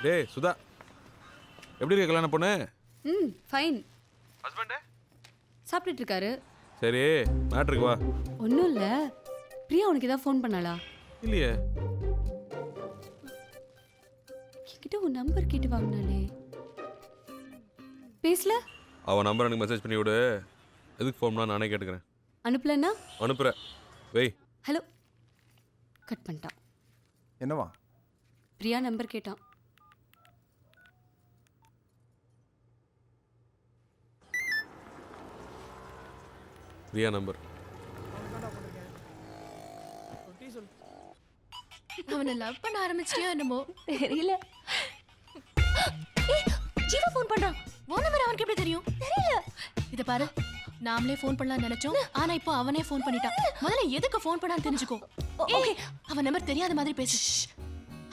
டேய் சுதா, எப்படி இருக்க கல்யாண பொண்ணு? ஃபைன். ஹஸ்பண்ட் சாப்பிட்டுட்டு இருக்காரு. சரி, மேட்ருக்கு வா. ஒன்றும் இல்லை. பிரியா உனக்கு ஏதாவது ஃபோன் பண்ணாளா? இல்லையே. என்கிட்ட உன் நம்பர் கேட்டு வாங்கினாலே. பேசல? அவன் நம்பர் எனக்கு மெசேஜ் பண்ணி விடு. எதுக்கு ஃபோன் பண்ணா நானே கேட்டுக்கிறேன். அனுப்பலன்னா? அனுப்புகிறேன். வெய். ஹலோ. கட் பண்ணிட்டான். என்னவா? பிரியா நம்பர் கேட்டான். பிரியா நம்பர். அவனை லவ் பண்ண ஆரம்பிச்சிட்டியோ என்னமோ தெரியல. ஜீவா ஃபோன் பண்றான். உன் நம்பர் அவனுக்கு எப்படி தெரியும்? தெரியல. இத பாரு, நாமளே ஃபோன் பண்ணலாம் நினைச்சோம். ஆனா இப்போ அவனே ஃபோன் பண்ணிட்டான். முதல்ல எதுக்கு ஃபோன் பண்ணான்னு தெரிஞ்சுக்கோ. ஓகே, அவன் நம்பர் தெரியாத மாதிரி பேசு.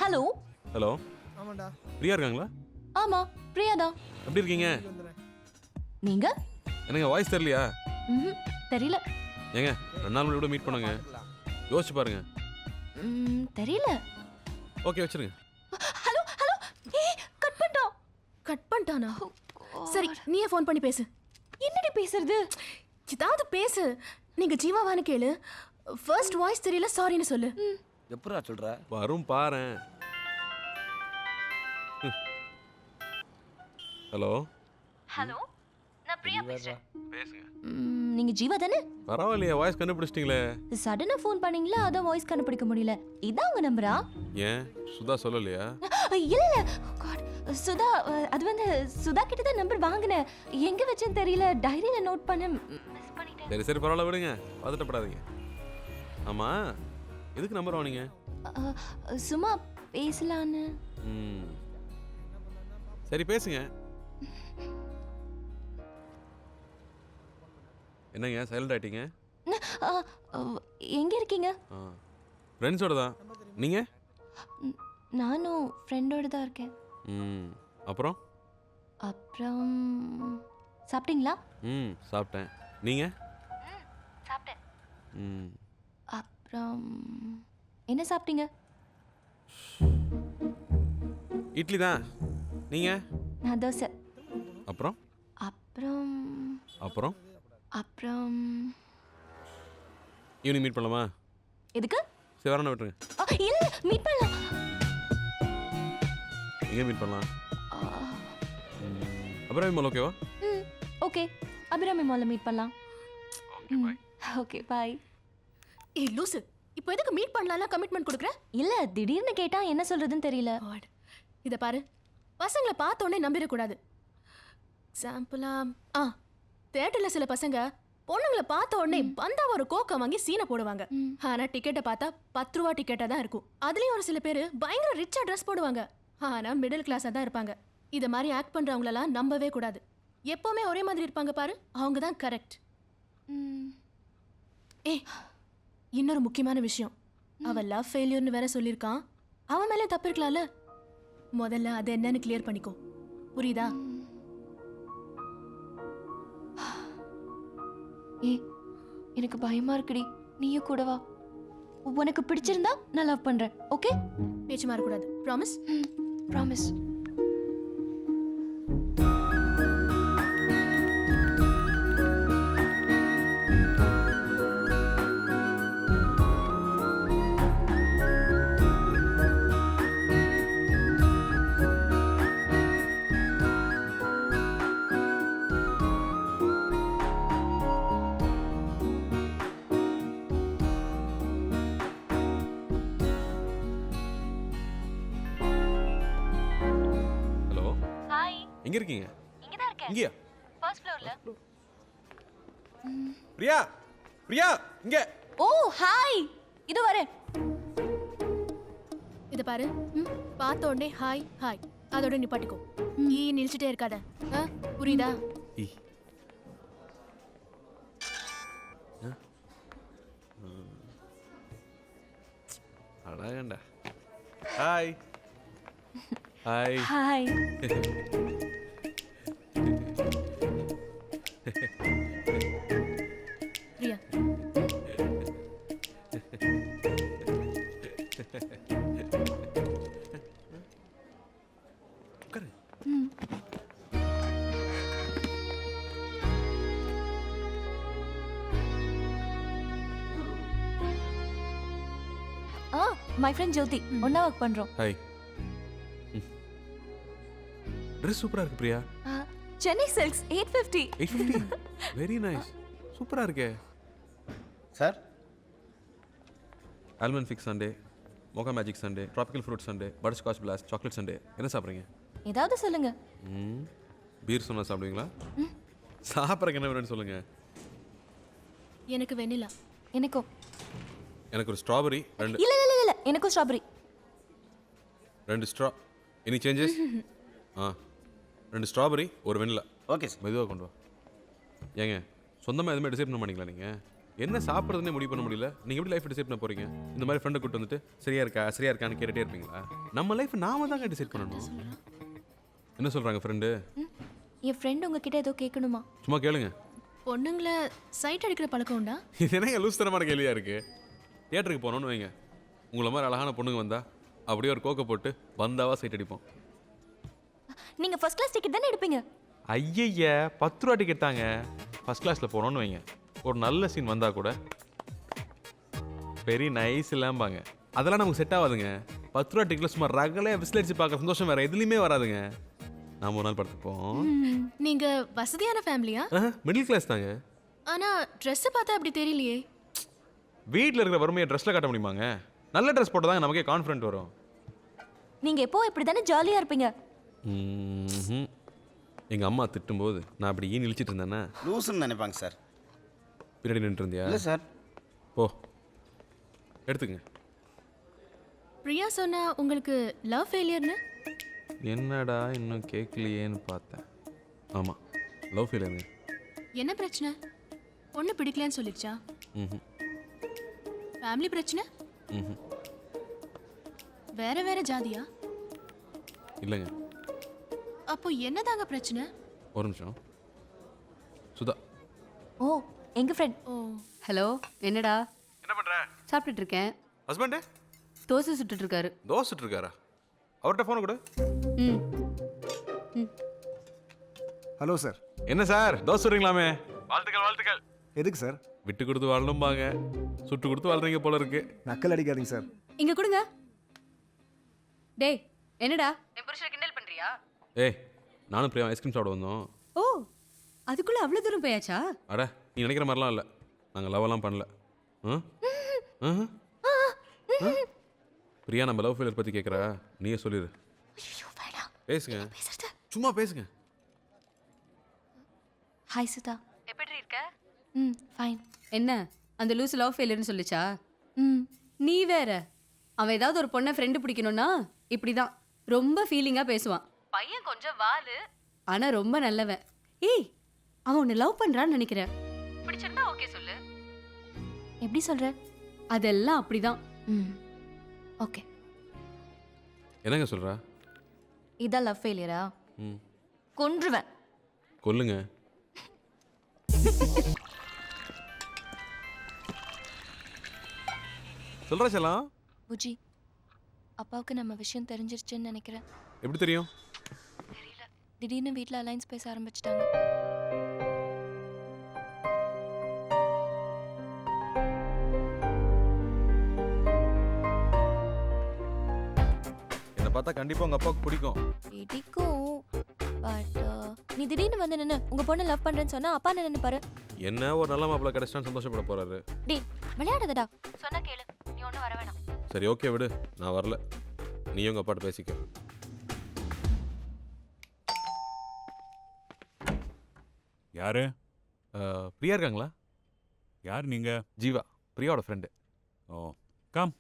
ஹலோ. ஹலோ. ஆமாண்டா. பிரியா இருக்காங்களா? ஆமா, பிரியா தான். எப்படி இருக்கீங்க? நீங்க? எனக்கு வாய்ஸ் தெரியலையா? தெரியல. ஏங்க 2 நாள் முன்னாடி கூட மீட் பண்ணுங்க. யோசிச்சு பாருங்க. தெரியல. ஓகே வச்சிருங்க. Hello hello. கட் பண்ணிட்டான். கட் பண்ணிட்டானா? சரி, நீயே ஃபோன் பண்ணி பேசு. என்னடி பேசுறது? ஏதாவது பேசு. நீங்க ஜீவாவான்னு கேளு. ஃபர்ஸ்ட் வாய்ஸ் தெரியல, சாரின்னு சொல்லு. எப்படா சொல்ற? வரும் பாரேன். ஹலோ. ஹலோ, நான் பிரியா பேசுறேன். பேசுங்க. நீங்க ஜீவா தானே? பரவாயில்லையே, வாய்ஸ் கண்டுபிடிச்சிட்டீங்களே. சடனா ஃபோன் பண்ணீங்களா, அதான் வாய்ஸ் கண்டுபிடிக்க முடியல. இதான் உங்க நம்பரா? ஏன் சுதா சொல்லலையா? இல்ல இல்ல. God, சுதா, அது வந்து சுதா கிட்ட தான் நம்பர் வாங்கினேன். எங்க வச்சேன்னு தெரியல. டைரியில நோட் பண்ண மிஸ் பண்ணிட்டேன். சரி சரி பரவாயில்ல விடுங்க, பதட்டப்படாதீங்க. ஆமா, எதுக்கு நம்பர் வாங்கினீங்க? சும்மா பேசலான்னு. சரி பேசுங்க. என்னங்க சைலண்ட் ஆயிட்டீங்க? எங்க இருக்கீங்க? ஃப்ரெண்ட்ஸோட தான். நீங்க? நானும் ஃப்ரெண்டோட தான் இருக்கேன். அப்புறம் அப்புறம் சாப்பிட்டீங்களா? சாப்பிட்டேன். நீங்க? சாப்பிட்டேன். அப்புறம் என்ன சாப்பிட்டீங்க? இட்லி தான். நீங்க? நான் தோசை. அப்புறம் அப்புறம் அப்புறம் அப்புறம் ஈவினிங் மீட் பண்ணலாமா? எதுக்கு? சரி வரணும் விட்டுருங்க. இல்ல, மீட் பண்ணலாம். எங்கே மீட் பண்ணலாம்? அப்புறம் மால் ஓகேவா? ஓகே, அபிராமி மால்ல மீட் பண்ணலாம். Okay bye. ஏய் லூசு, இப்போ எதுக்கு மீட் பண்ணலாம்னா கமிட்மெண்ட் கொடுக்குற? இல்ல, திடீர்னு கேட்டா என்ன சொல்றதுன்னு தெரியல. இத பாரு, பசங்களை பார்த்த உடனே நம்பிடக்கூடாது. எக்ஸாம்பிளா தியேட்டர்ல சில பசங்க பொண்ணுங்களை பார்த்த உடனே வந்தா ஒரு கோக்கை வாங்கி சீனை போடுவாங்க. ஆனா டிக்கெட்டை பார்த்தா 10 ரூபா டிக்கெட்டா தான் இருக்கும். அதுலயும் ஒரு சில பேர் பயங்கர ரிச்சா ட்ரெஸ் போடுவாங்க. ஆனா மிடில் கிளாஸா தான் இருப்பாங்க. இத மாதிரி ஆக்ட் பண்றவங்களெல்லாம் நம்பவே கூடாது. எப்பவுமே ஒரே மாதிரி இருப்பாங்க பாரு, அவங்க தான் கரெக்ட். ஏய், இன்னொரு முக்கியமான விஷயம், அவ லவ் ஃபெயிலியர்னு வேற சொல்லியிருக்கான். அவன் மேலே தப்பு இருக்கலாம்ல. முதல்ல அது என்னன்னு கிளியர் பண்ணிக்கோ, புரியுதா? ஏய், எனக்கு பயமா இருக்குடி. நீயும் கூட வா. உனக்கு பிடிச்சிருந்தா நான் லவ் பண்றேன். ஓகே? பேச்சு மாறக்கூடாது. ப்ராமிஸ்? ப்ராமிஸ். எங்க இருக்கீங்க? இங்க தான் இருக்கேன். இங்கயா? ஃபர்ஸ்ட் ஃப்ளோர்ல. பிரியா, பிரியா இங்க. ஓ ஹாய், இது வரேன். இத பாரு, பார்த்த உடனே ஹாய் ஹாய் அதோட நிப்பாட்டிக்கோ. நினைச்சிட்டே இருக்காத, புரியுதா? அழகண்டா. Hi hi hi. பிரியா, ம். ஆ மை ஃப்ரெண்ட் ஜோதி ஒண்ணா ஒர்க் பண்றோம். ஹாய். ட்ரெஸ் சூப்பரா இருக்கு Priya. Chennai Silks 850. 850. Very nice. சூப்பரா இருக்கே. Sir almond figs sundae, mocha magic sundae, tropical fruit sundae, butterscotch blast, chocolate sundae. என்ன சாப்பிட்றீங்க? ஏதாவது சொல்லுங்க. பீர் சொன்னா சாப்பிடுவீங்களா? சாப்பிட்றக்கு என்ன வேணும்னு சொல்லுங்க. எனக்கு வெண்ணிலா. எனக்கும். எனக்கு ஒரு ஸ்ட்ராபெரி, ரெண்டு இல்ல இல்ல இல்ல எனக்கும் ஸ்ட்ராபெரி. ரெண்டு ஸ்ட்ரா. Any changes? ரெண்டு ஸ்ட்ராபெரி, ஒரு வெண்ணிலா. Okay sir. மெதுவாக கொண்டு வா. ஏங்க சொந்தமாக எதுவுமே டிசைட் பண்ண மாட்டீங்களா நீங்கள்? என்ன சாப்பிட்றதுனே முடிவு பண்ண முடியல. நீங்கள் எப்படி லைஃப் டிசைட் பண்ண போகிறீங்க? இந்த மாதிரி ஃப்ரெண்டை கூட்டு வந்துட்டு சரியா இருக்கான்னு கேட்டுகிட்டே இருப்பீங்களா? நம்ம லைஃப் நாம தாங்க டிசைட் பண்ணணும். என்ன சொல்கிறாங்க ஃப்ரெண்டு? என் ஃப்ரெண்ட் உங்ககிட்ட ஏதோ கேட்கணுமா? சும்மா கேளுங்க. பொண்ணுங்களை சைட் அடிக்கிற பழக்கம் உண்டா? இது என்னங்க லூஸ்தனமான கேள்வியாக இருக்குது? தியேட்டருக்கு போனோன்னு வைங்க, உங்களை மாதிரி அழகான பொண்ணுங்க வந்தா அப்படியே ஒரு கோக்கை போட்டு வந்தாவா சைட் அடிப்போம். நீங்க ஃபர்ஸ்ட் கிளாஸ் டிக்கெட் தானே எடுப்பீங்க? ஐயய்ய 10 ரூபா டிக்கெட் தாங்க. ஃபர்ஸ்ட் கிளாஸில் போனோன்னு வைங்க, ஒரு நல்ல சீன் வந்தால் கூட வெரி நைஸ் இல்லாம்பாங்க. அதெல்லாம் நமக்கு செட் ஆகாதுங்க. 10 ரூபா டிக்கெட்டில் சும்மா ரகலையாக விசில் அடிச்சு பார்க்குற சந்தோஷம் வேறு எதுலேயுமே வராதுங்க. நாம் ஒரு நாள் படுத்துப்போம். நீங்க வசதியான ஃபேமிலியா? மிடில் கிளாஸ் தாங்க. ஆனா Dress பார்த்தா அப்படி தெரியலையே. வீட்டில் இருக்கிற வறுமையை ட்ரெஸ்ஸில் காட்ட முடியுமாங்க? நல்ல ட்ரெஸ் போட்டால் தாங்க நமக்கே கான்ஃபிடென்ட் வரும். நீங்க எப்போ இப்படி தானே ஜாலியா இருப்பீங்க. எங்கள் அம்மா திட்டும்போது நான் அப்படி ஈன் இழிச்சிட்டு இருந்தேன்னா லூசுன்னு நினைப்பாங்க சார். பின்னாடி நின்று இருந்தியா? இல்லை சார். ஓ எடுத்துங்க. பிரியா சொன்னா உங்களுக்கு லவ் ஃபெயிலியர்னு. என்னடா இன்னும் கேட்கலையேன்னு பார்த்தேன். ஆமாம், லவ் ஃபெயிலியருங்க. என்ன பிரச்சனை? பொண்ணு பிடிக்கலன்னு சொல்லிடுச்சா? ம் ஃபேமிலி பிரச்சனை? ம் வேற வேற ஜாதியா? இல்லைங்க. அப்போ என்னதாங்க பிரச்சனை? ஒரு நிமிஷம். சுதா. ஓ எங்க ஃப்ரெண்ட். ஓ ஹலோ என்னடா? என்ன பண்ணுற? சாப்பிட்டுட்டு இருக்கேன். ஹஸ்பண்டு தோசை சுட்டுட்டு இருக்காரு. தோசை இருக்காரா? அவர்கிட்ட ஃபோனை கொடு. ம் ஹலோ சார். என்ன சார் தோசை சுடுறீங்களாமே? வாழ்த்துக்கள் வாழ்த்துக்கள். எதுக்கு சார்? விட்டு கொடுத்து வாழணும்பாங்க, சுட்டு கொடுத்து வாழ்றீங்க போல இருக்கு. நக்கல் அடிக்காதீங்க சார். இங்க கொடுங்க. டேய் என்னடா என் புருஷனை கிண்டல் பண்றியா? ஏய் நானும் பிரியா ஐஸ்கிரீம் சாப்பிட வந்தோம். ஓ அதுக்குள்ள அவ்வளவு தூரம் போயாச்சா? அட நீ நினைக்கிற மாதிரிலாம் இல்லை, நாங்கள் லவ்வெல்லாம் பண்ணல. பிரியா நம்ம லவ் ஃபெயிலியர் பற்றி கேட்குறா, நீயே சொல்லிடு. பேசுங்க, சும்மா பேசுங்க. ஹாய் சுதா. எப்படி இருக்க? ஃபைன். என்ன அந்த லூஸ் லவ் ஃபெயிலியர்னு சொல்லிச்சா? ம் நீ வேற. அவன் ஏதாவது ஒரு பொண்ணை ஃப்ரெண்டு பிடிக்கணும்னா இப்படிதான் ரொம்ப ஃபீலிங்கா பேசுவான். பையன் கொஞ்சம் வாலு, ஆனா ரொம்ப நல்லவன். ஏய் அவன் உன்னை லவ் பண்றான்னு நினைக்கிறேன். பிடிச்சிருந்தா ஓகே சொல்லு. எப்படி சொல்ற? அதெல்லாம் அப்படிதான். ம் ஓகே. என்னங்க சொல்கிறா? இதான் லவ் ஃபெயிலியரா? ம் கொன்றுவேன். கொல்லுங்க. சொல்கிறா செல்லாம். புஜி அப்பாவுக்கு நம்ம விஷயம் தெரிஞ்சிருச்சுன்னு நினைக்கிறேன். எப்படி தெரியும்? தெரியல, திடீர்னு வீட்டில் அலைன்ஸ் பேச ஆரம்பிச்சிட்டாங்க. என்னை பார்த்தா கண்டிப்பாக உங்கள் அப்பாவுக்கு பிடிக்கும். பிடிக்கும், பட் நீ திடீர்னு வந்து நின்று உங்க பொண்ணை லவ் பண்றேன்னு சொன்னா அப்பா என்ன நினைப்பாரு? என்ன ஒரு நல்ல மாப்பிள்ளை கிடைச்சிட்டான்னு சந்தோஷப்பட போறாரு. டேய் விளையாடுறதடா. சொன்னா கேளு, நீ ஒன்றும் வர வேணாம். சரி ஓகே விடு, நான் வரல. நீ உங்கள் அப்பாட்ட பேசிக்க. யாரு? பிரியா இருக்காங்களா? யார் நீங்க? ஜீவா, பிரியாவோட ஃப்ரெண்டு. ஓ கம்.